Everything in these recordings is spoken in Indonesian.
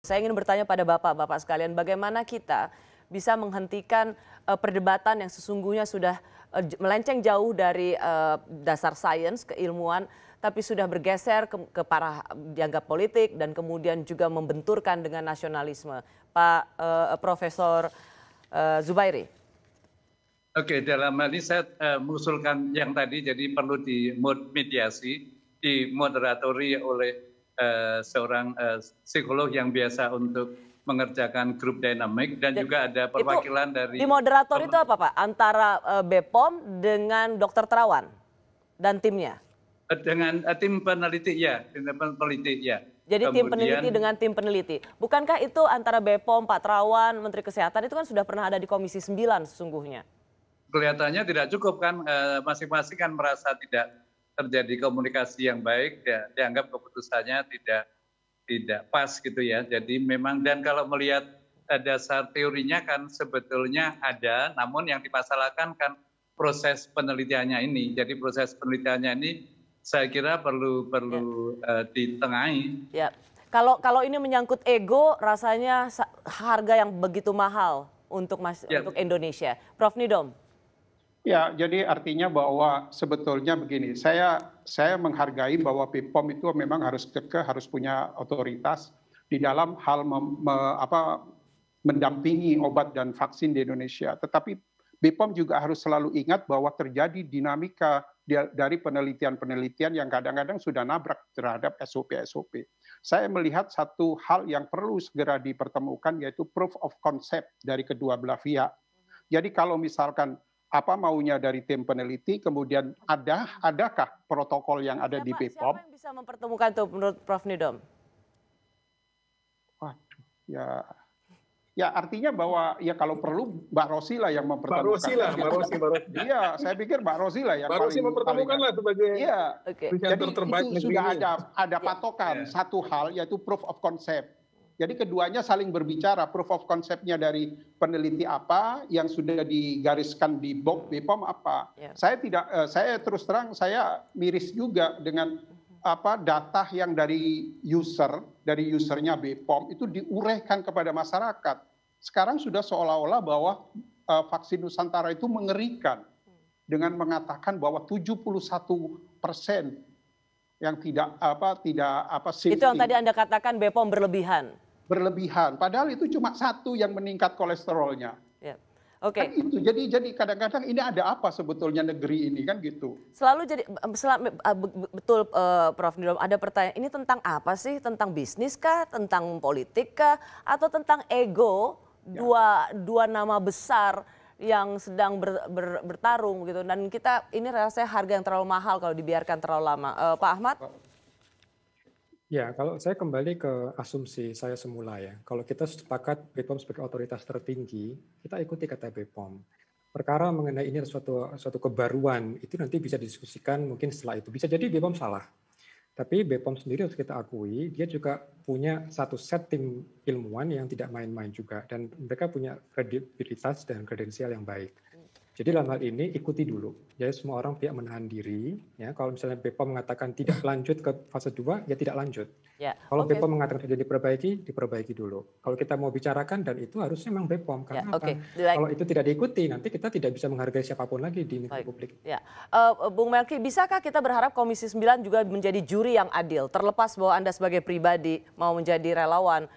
Saya ingin bertanya pada Bapak-Bapak sekalian, bagaimana kita bisa menghentikan perdebatan yang sesungguhnya sudah melenceng jauh dari dasar sains, keilmuan, tapi sudah bergeser ke parah dianggap politik dan kemudian juga membenturkan dengan nasionalisme. Pak Profesor Zubairi. Oke, dalam hal ini saya mengusulkan yang tadi, jadi perlu dimediasi, dimoderatori oleh seorang psikolog yang biasa untuk mengerjakan grup dinamik dan juga ada perwakilan dari... Di moderator itu apa Pak? Antara BPOM dengan Dokter Terawan dan timnya? Dengan tim peneliti ya, Jadi tim peneliti dengan tim peneliti. Bukankah itu antara BPOM, Pak Terawan, Menteri Kesehatan itu kan sudah pernah ada di Komisi 9 sesungguhnya? Kelihatannya tidak cukup kan, masing-masing kan merasa tidak terjadi komunikasi yang baik, ya, dianggap keputusannya tidak pas gitu ya. Jadi memang, dan kalau melihat dasar teorinya kan sebetulnya ada, namun yang dimasalahkan kan proses penelitiannya ini. Jadi proses penelitiannya ini saya kira perlu ditengahi. Ya, kalau ini menyangkut ego, rasanya harga yang begitu mahal untuk untuk Indonesia. Prof Nidom. Ya, jadi artinya bahwa sebetulnya begini, saya menghargai bahwa BPOM itu memang harus kekeh, harus punya otoritas di dalam hal mendampingi obat dan vaksin di Indonesia. Tetapi BPOM juga harus selalu ingat bahwa terjadi dinamika dari penelitian-penelitian yang kadang-kadang sudah nabrak terhadap SOP-SOP. Saya melihat satu hal yang perlu segera dipertemukan, yaitu proof of concept dari kedua belah pihak. Jadi kalau misalkan apa maunya dari tim peneliti, kemudian adakah protokol yang ada di BPOM? Siapa yang bisa mempertemukan itu menurut Prof Nidom? Waduh, ya artinya bahwa ya kalau perlu Mbak Rosi lah yang mempertemukan. Mbak Rosi. Iya, saya pikir Mbak Rosi lah yang Mbak Rosi mempertemukan lah sebagai jadi terbaik itu sudah ada patokan satu hal, yaitu proof of concept. Jadi keduanya saling berbicara, proof of concept-nya dari peneliti apa, yang sudah digariskan di BPOM apa. Saya terus terang saya miris juga dengan data yang dari usernya BPOM itu diuraikan kepada masyarakat. Sekarang sudah seolah-olah bahwa vaksin Nusantara itu mengerikan dengan mengatakan bahwa 71% yang tidak safety. Itu yang tadi Anda katakan BPOM berlebihan. Padahal itu cuma satu yang meningkat kolesterolnya. Oke. Kan itu. Jadi kadang-kadang ini ada apa sebetulnya negeri ini kan gitu. Betul Prof Nidom, ada pertanyaan, ini tentang apa sih? Tentang bisnis kah? Tentang politik kah? Atau tentang ego dua nama besar yang sedang bertarung gitu. Dan kita ini rasanya harga yang terlalu mahal kalau dibiarkan terlalu lama. Pak Ahmad? Ya, kalau saya kembali ke asumsi saya semula ya. Kalau kita sepakat BPOM sebagai otoritas tertinggi, kita ikuti kata BPOM. Perkara mengenai ini suatu kebaruan, itu nanti bisa didiskusikan mungkin setelah itu. Bisa jadi BPOM salah. Tapi BPOM sendiri harus kita akui, dia juga punya satu setting ilmuwan yang tidak main-main juga. Dan mereka punya kredibilitas dan kredensial yang baik. Jadi dalam hal ini ikuti dulu. Jadi semua orang pihak menahan diri. Ya, kalau misalnya BPOM mengatakan tidak lanjut ke fase 2, ya tidak lanjut. Kalau BPOM mengatakan sudah diperbaiki dulu. Kalau kita mau bicarakan, dan itu harusnya memang BPOM. Karena kalau itu tidak diikuti, nanti kita tidak bisa menghargai siapapun lagi di publik. Bung Melki, bisakah kita berharap Komisi 9 juga menjadi juri yang adil? Terlepas bahwa Anda sebagai pribadi mau menjadi relawan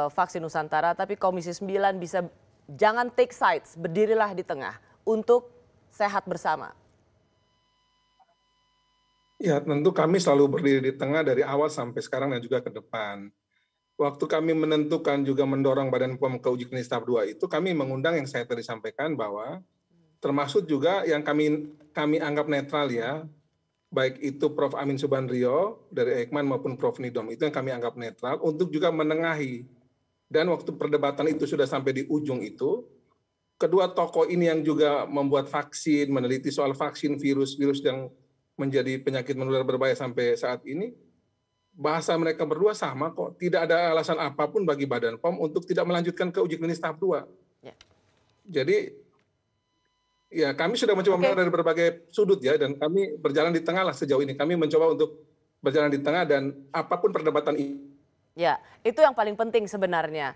vaksin Nusantara, tapi Komisi 9 bisa jangan take sides, berdirilah di tengah untuk sehat bersama. Ya, tentu kami selalu berdiri di tengah dari awal sampai sekarang dan juga ke depan. Waktu kami menentukan juga mendorong Badan POM ke uji klinis tahap 2 itu, kami mengundang yang saya tadi sampaikan bahwa termasuk juga yang kami anggap netral ya, baik itu Prof. Amin Subandrio dari Eijkman maupun Prof. Nidom, itu yang kami anggap netral untuk juga menengahi. Dan waktu perdebatan itu sudah sampai di ujung itu, kedua tokoh ini yang juga membuat vaksin, meneliti soal vaksin virus yang menjadi penyakit menular berbahaya sampai saat ini, bahasa mereka berdua sama kok. Tidak ada alasan apapun bagi Badan POM untuk tidak melanjutkan ke uji klinis tahap 2. Jadi, ya kami sudah mencoba mendengar dari berbagai sudut ya, dan kami berjalan di tengah lah sejauh ini. Kami mencoba untuk berjalan di tengah dan apapun perdebatan ini Ya, itu yang paling penting sebenarnya.